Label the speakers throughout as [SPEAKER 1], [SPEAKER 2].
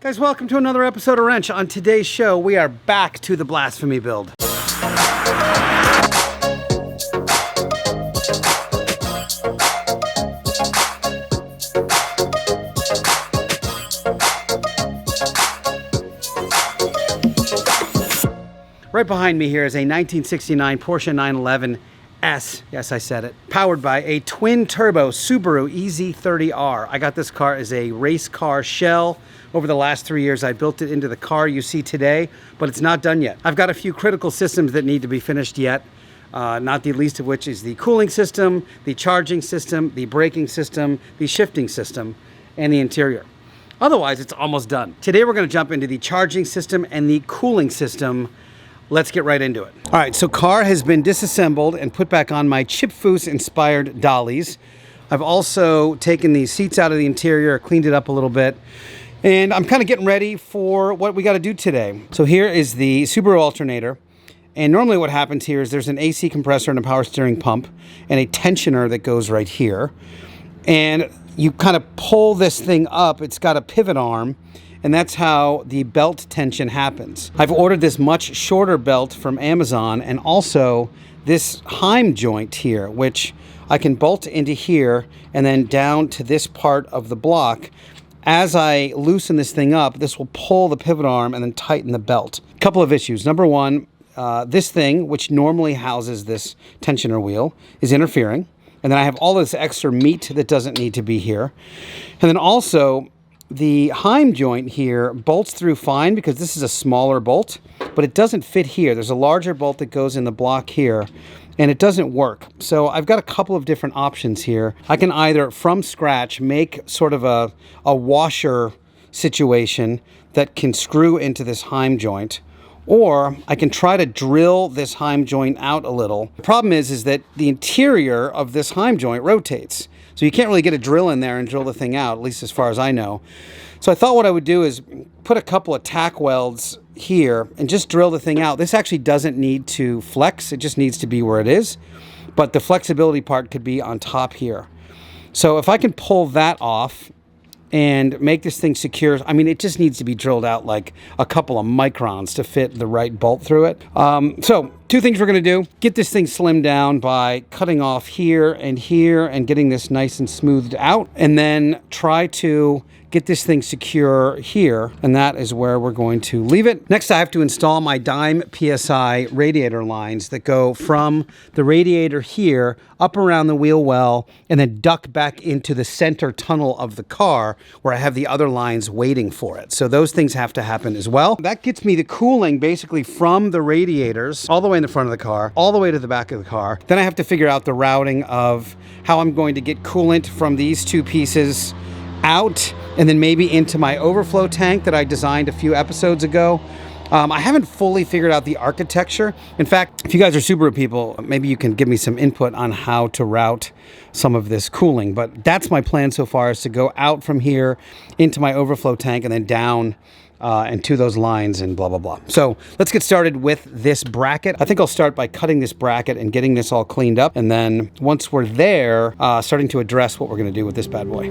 [SPEAKER 1] Guys, welcome to another episode of Rennch. On today's show, we are back to the Blasphemy build. Right behind me here is a 1969 Porsche 911 S, yes, I said it, powered by a twin-turbo Subaru EZ30R. I got this car as a race car shell. Over the last 3 years, I built it into the car you see today, but it's not done yet. I've got a few critical systems that need to be finished yet, not the least of which is the cooling system, the charging system, the braking system, the shifting system, and the interior. Otherwise, it's almost done. Today, we're going to jump into the charging system and the cooling system. Let's get right into it. All right, so car has been disassembled and put back on my Chip Foose inspired dollies. I've also taken the seats out of the interior, cleaned it up a little bit, and I'm kind of getting ready for what we got to do today. So here is the Subaru Alternator, and normally what happens here is there's an AC compressor and a power steering pump and a tensioner that goes right here. And you kind of pull this thing up, it's got a pivot arm, and that's how the belt tension happens. I've ordered this much shorter belt from Amazon, and also this heim joint here, which I can bolt into here and then down to this part of the block. As I loosen this thing up, this will pull the pivot arm and then tighten the belt. A couple of issues. Number one, this thing, which normally houses this tensioner wheel, is interfering. And then I have all this extra meat that doesn't need to be here. And then also, the heim joint here bolts through fine because this is a smaller bolt, but it doesn't fit here. There's a larger bolt that goes in the block here, and it doesn't work. So I've got a couple of different options here. I can either, from scratch, make sort of a washer situation that can screw into this heim joint, or I can try to drill this heim joint out a little. The problem is that the interior of this heim joint rotates. So you can't really get a drill in there and drill the thing out, at least as far as I know. So I thought what I would do is put a couple of tack welds here and just drill the thing out. This actually doesn't need to flex. It just needs to be where it is. But the flexibility part could be on top here. So if I can pull that off and make this thing secure, I mean, it just needs to be drilled out like a couple of microns to fit the right bolt through it. So two things we're going to do: get this thing slimmed down by cutting off here and getting this nice and smoothed out, and then try to get this thing secure here, and that is where we're going to leave it. Next, I have to install my dime PSI radiator lines that go from the radiator here up around the wheel well and then duck back into the center tunnel of the car where I have the other lines waiting for it. So those things have to happen as well. That gets me the cooling basically from the radiators all the way in the front of the car, all the way to the back of the car. Then I have to figure out the routing of how I'm going to get coolant from these two pieces out and then maybe into my overflow tank that I designed a few episodes ago. I haven't fully figured out the architecture. In fact, if you guys are Subaru people, maybe you can give me some input on how to route some of this cooling. But that's my plan so far, is to go out from here into my overflow tank and then down and to those lines and blah, blah, blah. So let's get started with this bracket. I think I'll start by cutting this bracket and getting this all cleaned up. And then once we're there, starting to address what we're going to do with this bad boy.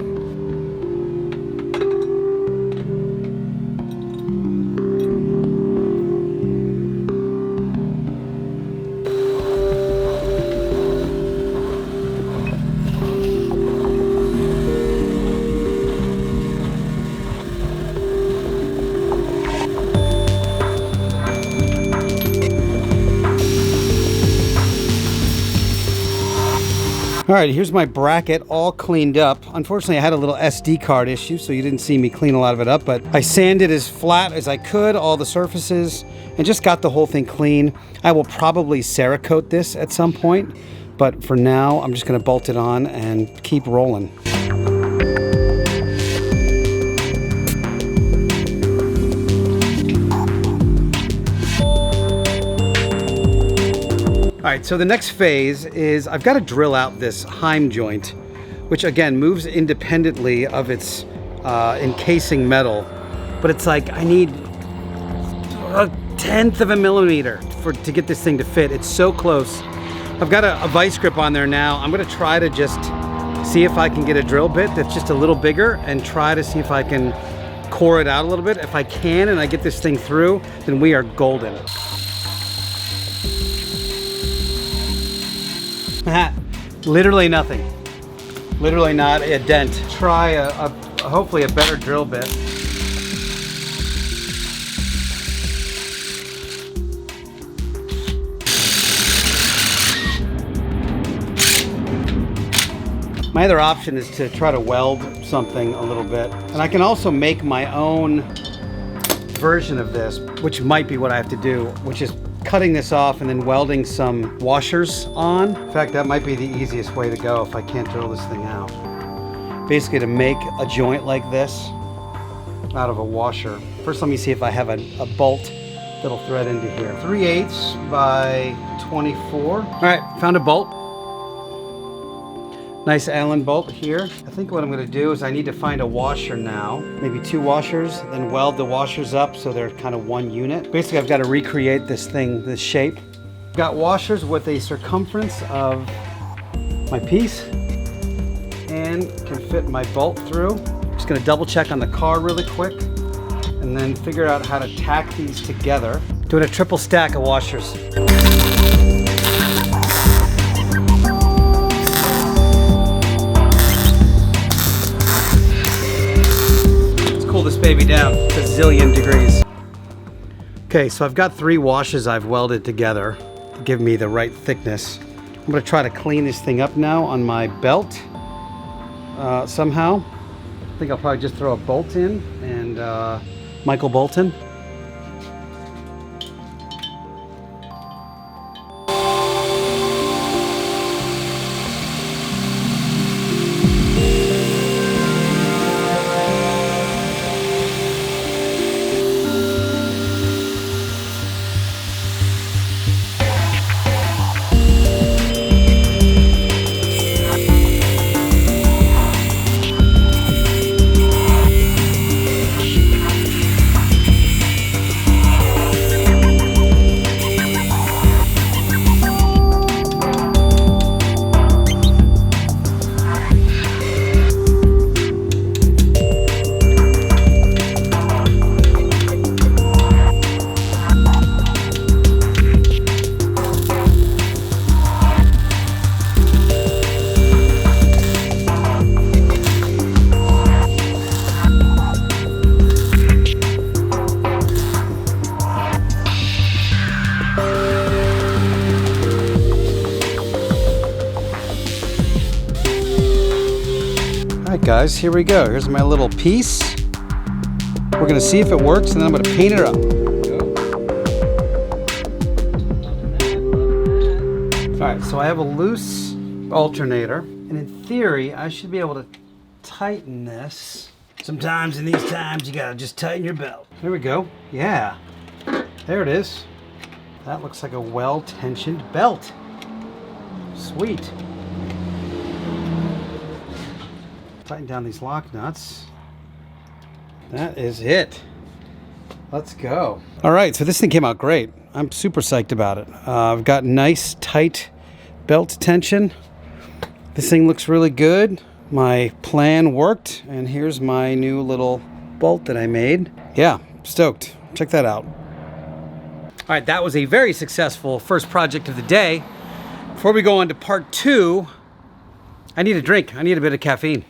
[SPEAKER 1] All right, here's my bracket all cleaned up. Unfortunately, I had a little SD card issue, so you didn't see me clean a lot of it up, but I sanded as flat as I could, all the surfaces, and just got the whole thing clean. I will probably Cerakote this at some point, but for now, I'm just gonna bolt it on and keep rolling. All right, so the next phase is I've got to drill out this heim joint, which again moves independently of its encasing metal, but it's like I need a 1/10 of a millimeter to get this thing to fit. It's so close. I've got a vice grip on there now. I'm gonna try to just see if I can get a drill bit that's just a little bigger and try to see if I can core it out a little bit. If I can and I get this thing through, then we are golden. Literally nothing. Literally not a dent. Try hopefully a better drill bit. My other option is to try to weld something a little bit. And I can also make my own version of this, which might be what I have to do, which is cutting this off and then welding some washers on. In fact, that might be the easiest way to go if I can't drill this thing out. Basically, to make a joint like this out of a washer. First, let me see if I have a bolt that'll thread into here. 3/8 by 24. All right, found a bolt. Nice Allen bolt here. I think what I'm gonna do is I need to find a washer now, maybe 2 washers, then weld the washers up so they're kind of one unit. Basically, I've got to recreate this thing, this shape. Got washers with a circumference of my piece and can fit my bolt through. Just gonna double check on the car really quick and then figure out how to tack these together. Doing a triple stack of washers. Cool this baby down to 1,000,000 degrees. Okay, so I've got 3 washers I've welded together to give me the right thickness. I'm gonna try to clean this thing up now on my belt somehow. I think I'll probably just throw a bolt in and Michael Bolton. Guys, here we go. Here's my little piece. We're gonna see if it works and then I'm gonna paint it up. All right, so I have a loose alternator and in theory, I should be able to tighten this. Sometimes in these times, you gotta just tighten your belt. There we go. Yeah, there it is. That looks like a well-tensioned belt. Sweet. Tighten down these lock nuts. That is it. Let's go. All right, so this thing came out great. I'm super psyched about it. I've got nice, tight belt tension. This thing looks really good. My plan worked, and here's my new little bolt that I made. Yeah, stoked. Check that out. All right, that was a very successful first project of the day. Before we go on to part 2, I need a drink. I need a bit of caffeine.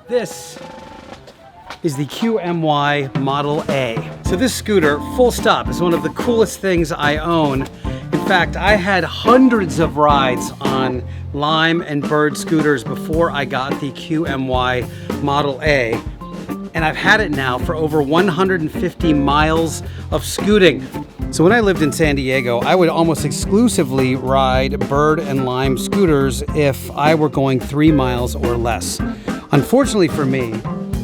[SPEAKER 1] This is the Qmi Model A. So this scooter, full stop, is one of the coolest things I own. In fact, I had hundreds of rides on Lime and Bird scooters before I got the Qmi Model A. And I've had it now for over 150 miles of scooting. So when I lived in San Diego, I would almost exclusively ride Bird and Lime scooters if I were going 3 miles or less. Unfortunately for me,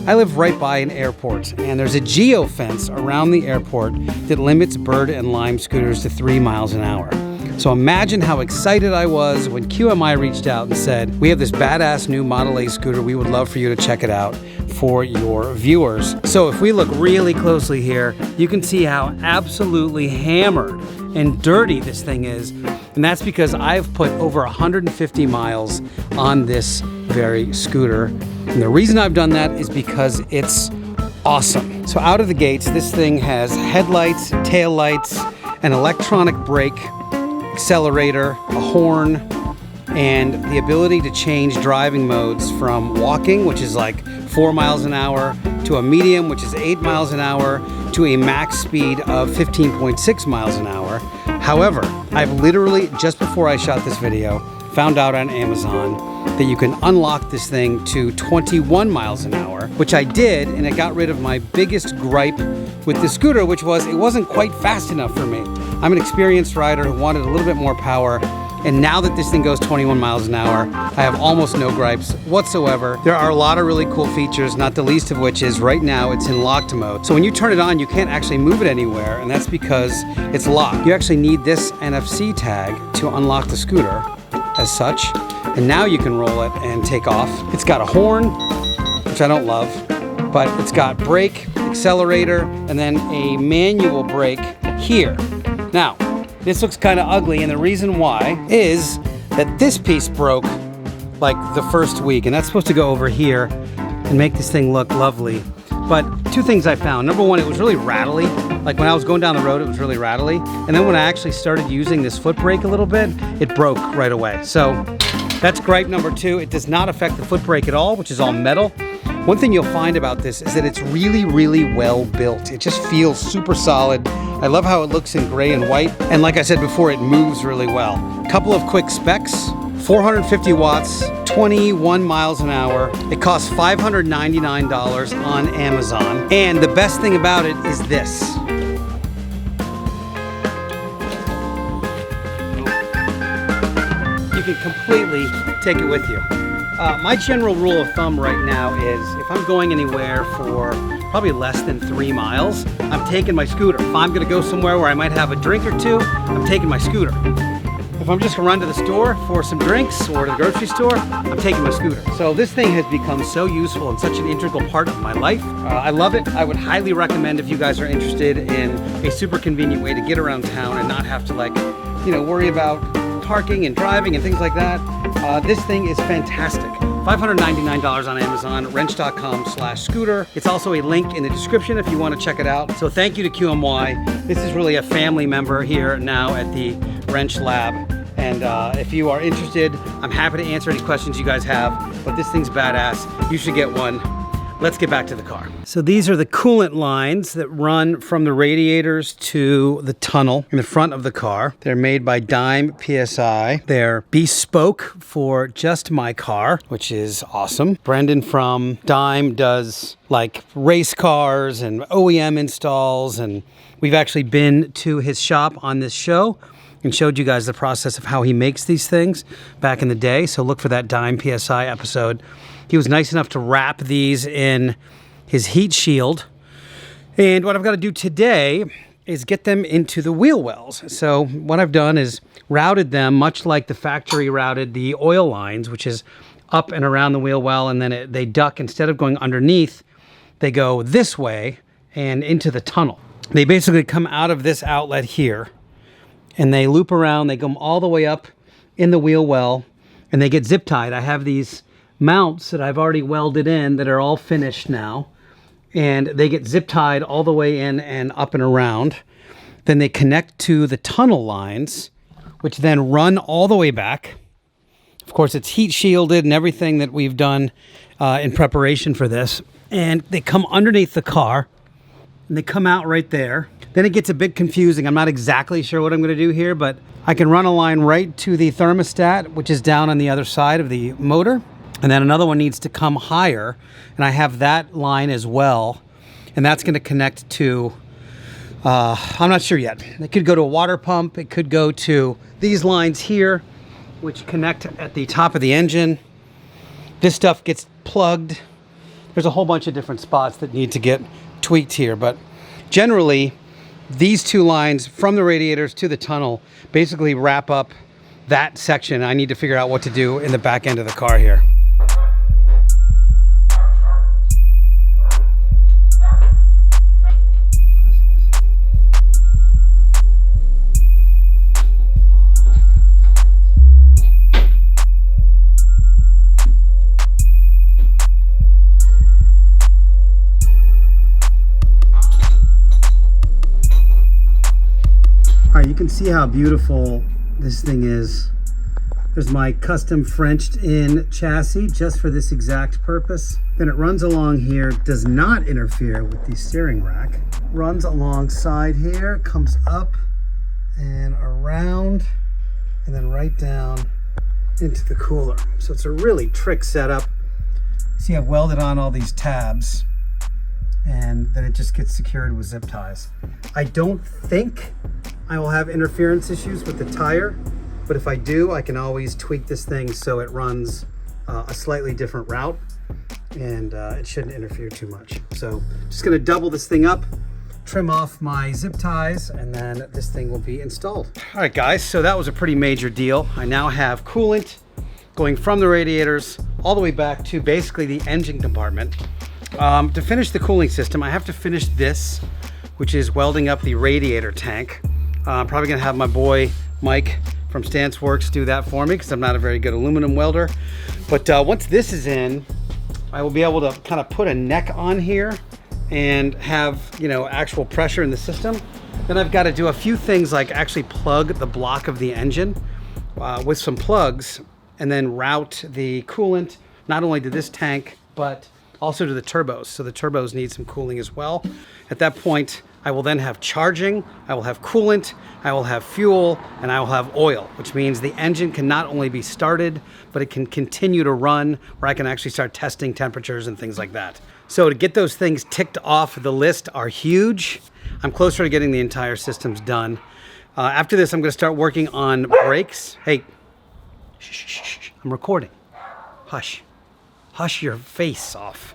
[SPEAKER 1] I I live right by an airport, and there's a geofence around the airport that limits Bird and Lime scooters to 3 miles an hour. So imagine how excited I was when QMI reached out and said, we have this badass new Model A scooter. We would love for you to check it out for your viewers. So if we look really closely here, you can see how absolutely hammered and dirty this thing is. And that's because I've put over 150 miles on this very scooter. And the reason I've done that is because it's awesome. So out of the gates, this thing has headlights, taillights, an electronic brake, accelerator, a horn, and the ability to change driving modes from walking, which is like 4 miles an hour, to a medium, which is 8 miles an hour, to a max speed of 15.6 miles an hour. However, I've literally, just before I shot this video, found out on Amazon that you can unlock this thing to 21 miles an hour, which I did, and it got rid of my biggest gripe with the scooter, which was it wasn't quite fast enough for me. I'm an experienced rider who wanted a little bit more power, and now that this thing goes 21 miles an hour, I have almost no gripes whatsoever. There are a lot of really cool features, not the least of which is right now it's in locked mode. So when you turn it on, you can't actually move it anywhere, and that's because it's locked. You actually need this NFC tag to unlock the scooter as such, and now you can roll it and take off. It's got a horn, which I don't love, but it's got brake, accelerator, and then a manual brake here. Now, this looks kind of ugly, and the reason why is that this piece broke like the first week, and that's supposed to go over here and make this thing look lovely. But two things I found. Number one, it was really rattly. Like when I was going down the road, it was really rattly. And then when I actually started using this foot brake a little bit, it broke right away. So that's gripe number two. It does not affect the foot brake at all, which is all metal. One thing you'll find about this is that it's really, really well built. It just feels super solid. I love how it looks in gray and white. And like I said before, it moves really well. A couple of quick specs. 450 watts, 21 miles an hour. It costs $599 on Amazon. And the best thing about it is this. You can completely take it with you. My general rule of thumb right now is if I'm going anywhere for probably less than 3 miles, I'm taking my scooter. If I'm gonna go somewhere where I might have a drink or two, I'm taking my scooter. If I'm just gonna run to the store for some drinks or to the grocery store, I'm taking my scooter. So this thing has become so useful and such an integral part of my life. I love it. I would highly recommend if you guys are interested in a super convenient way to get around town and not have to worry about parking and driving and things like that. This thing is fantastic. $599 on Amazon, Rennch.com/scooter. It's also a link in the description if you want to check it out. So thank you to QMY. This is really a family member here now at the Rennch Lab. And if you are interested, I'm happy to answer any questions you guys have, but this thing's badass. You should get one. Let's get back to the car. So these are the coolant lines that run from the radiators to the tunnel in the front of the car. They're made by Dime PSI. They're bespoke for just my car, which is awesome. Brendan from Dime does like race cars and OEM installs, and we've actually been to his shop on this show and showed you guys the process of how he makes these things back in the day. So look for that Dime PSI episode. He was nice enough to wrap these in his heat shield. And what I've got to do today is get them into the wheel wells. So what I've done is routed them much like the factory routed the oil lines, which is up and around the wheel well, and then they duck. Instead of going underneath, they go this way and into the tunnel. They basically come out of this outlet here, and they loop around. They go all the way up in the wheel well, and they get zip tied. I have these mounts that I've already welded in that are all finished now, and they get zip tied all the way in and up and around. Then they connect to the tunnel lines, which then run all the way back. Of course, it's heat shielded and everything that we've done in preparation for this. And they come underneath the car, and they come out right there. Then it gets a bit confusing. I'm not exactly sure what I'm going to do here, but I can run a line right to the thermostat, which is down on the other side of the motor. And then another one needs to come higher, and I have that line as well. And that's going to connect to, I'm not sure yet. It could go to a water pump. It could go to these lines here, which connect at the top of the engine. This stuff gets plugged There's a whole bunch of different spots that need to get tweaked here, but generally these two lines from the radiators to the tunnel basically wrap up that section. I need to figure out what to do in the back end of the car here. All right, you can see how beautiful this thing is. There's my custom Frenched in chassis just for this exact purpose. Then it runs along here, does not interfere with the steering rack. Runs alongside here, comes up and around, and then right down into the cooler. So it's a really trick setup. See, I've welded on all these tabs, and then it just gets secured with zip ties. I don't think I will have interference issues with the tire, but if I do, I can always tweak this thing so it runs a slightly different route, and it shouldn't interfere too much. So just gonna double this thing up, trim off my zip ties, and then this thing will be installed. All right, guys, so that was a pretty major deal. I now have coolant going from the radiators all the way back to basically the engine compartment. To finish the cooling system, I have to finish this, which is welding up the radiator tank. I'm probably gonna have my boy Mike from Stance Works do that for me because I'm not a very good aluminum welder. But once this is in, I will be able to kind of put a neck on here and have, you know, actual pressure in the system. Then I've got to do a few things like actually plug the block of the engine with some plugs, and then route the coolant not only to this tank but also to the turbos. So the turbos need some cooling as well. At that point, I will then have charging, I will have coolant, I will have fuel, and I will have oil, which means the engine can not only be started, but it can continue to run, where I can actually start testing temperatures and things like that. So to get those things ticked off the list are huge. I'm closer to getting the entire systems done. After this, I'm gonna start working on brakes. Hey, shh, shh, shh, I'm recording. Hush, hush your face off.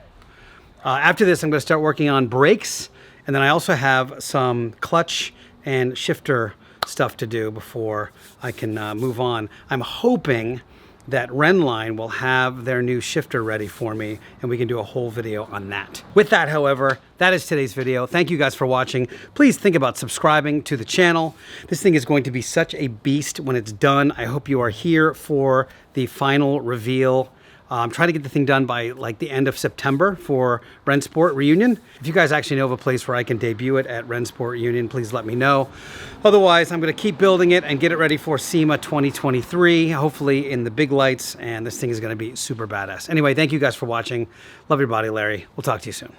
[SPEAKER 1] After this, I'm gonna start working on brakes. And then I also have some clutch and shifter stuff to do before I can move on. I'm hoping that Rennch will have their new shifter ready for me, and we can do a whole video on that. With that, however, that is today's video. Thank you guys for watching. Please think about subscribing to the channel. This thing is going to be such a beast when it's done. I hope you are here for the final reveal. I'm trying to get the thing done by like the end of September for Rennsport Reunion. If you guys actually know of a place where I can debut it at Rennsport Reunion, please let me know. Otherwise, I'm gonna keep building it and get it ready for SEMA 2023, hopefully in the big lights, and this thing is gonna be super badass. Anyway, thank you guys for watching. Love your body, Larry. We'll talk to you soon.